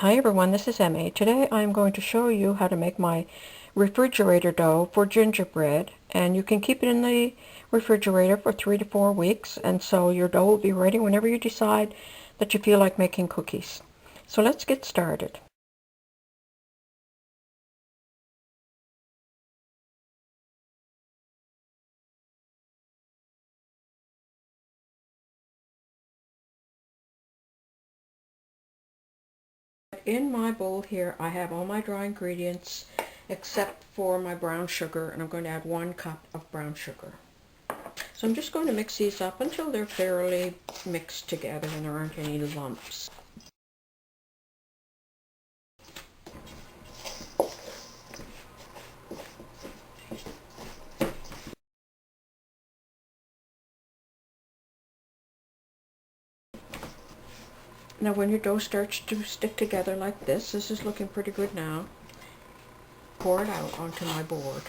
Hi everyone, this is Emmy. Today I'm going to show you how to make my refrigerator dough for gingerbread, and you can keep it in the refrigerator for 3 to 4 weeks, and so your dough will be ready whenever you decide that you feel like making cookies. So let's get started. In my bowl here I have all my dry ingredients except for my brown sugar, and I'm going to add 1 cup of brown sugar. So I'm just going to mix these up until they're fairly mixed together and there aren't any lumps. Now when your dough starts to stick together like this is looking pretty good now. Pour it out onto my board.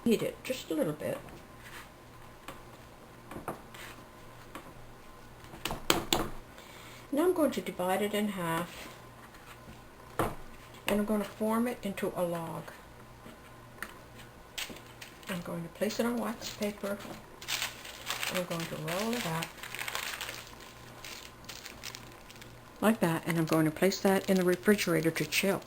Heat it just a little bit. Now I'm going to divide it in half, and I'm going to form it into a log. I'm going to place it on wax paper, and I'm going to roll it up like that, and I'm going to place that in the refrigerator to chill.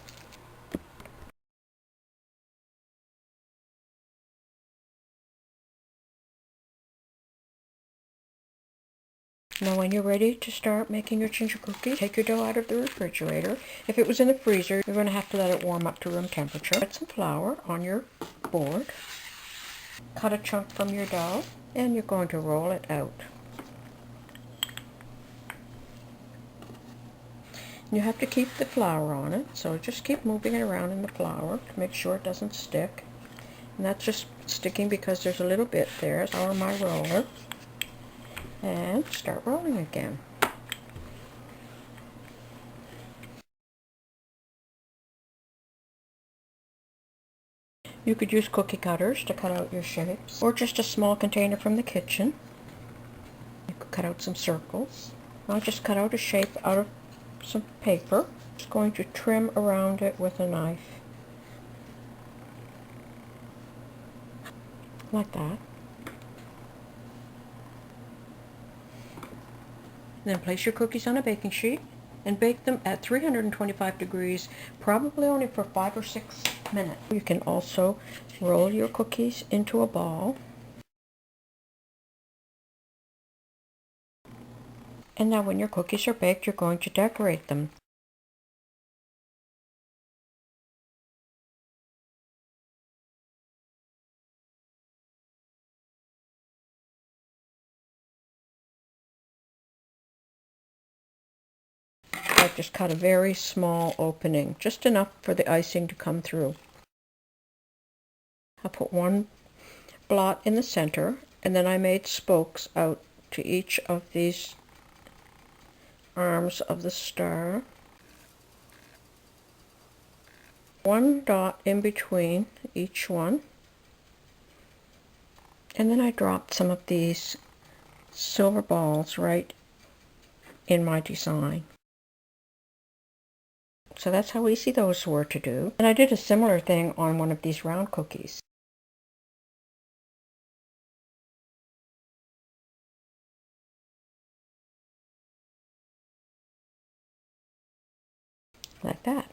Now when you're ready to start making your ginger cookie, take your dough out of the refrigerator. If it was in the freezer, you're going to have to let it warm up to room temperature. Put some flour on your board. Cut a chunk from your dough, and you're going to roll it out. You have to keep the flour on it, so just keep moving it around in the flour to make sure it doesn't stick. And that's just sticking because there's a little bit there. So I'll my roller and start rolling again. You could use cookie cutters to cut out your shapes, or just a small container from the kitchen. You could cut out some circles. I'll just cut out a shape out of some paper. Just going to trim around it with a knife. Like that. Then place your cookies on a baking sheet and bake them at 325 degrees, probably only for 5 or 6 minutes. You can also roll your cookies into a ball. And now when your cookies are baked, you're going to decorate them. I've just cut a very small opening, just enough for the icing to come through. I'll put one blot in the center, and then I made spokes out to each of these arms of the star. One dot in between each one. And then I dropped some of these silver balls right in my design. So that's how easy those were to do. And I did a similar thing on one of these round cookies. Like that.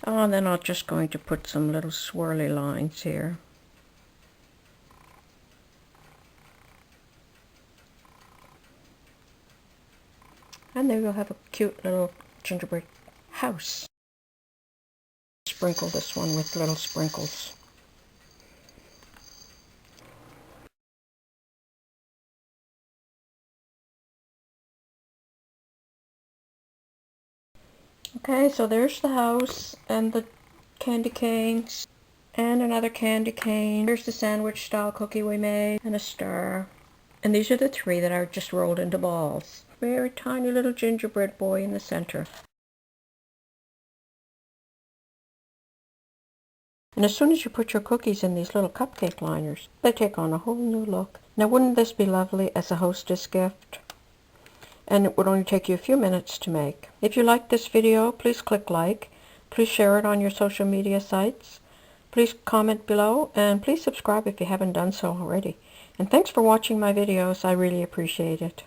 Oh, and then I'm just going to put some little swirly lines here. And there you'll have a cute little gingerbread house. Sprinkle this one with little sprinkles. Okay, so there's the house and the candy canes, and another candy cane. Here's the sandwich style cookie we made, and a star. And these are the three that I just rolled into balls. Very tiny little gingerbread boy in the center. And as soon as you put your cookies in these little cupcake liners, they take on a whole new look. Now wouldn't this be lovely as a hostess gift? And it would only take you a few minutes to make. If you liked this video, please click like. Please share it on your social media sites. Please comment below, and please subscribe if you haven't done so already. And thanks for watching my videos. I really appreciate it.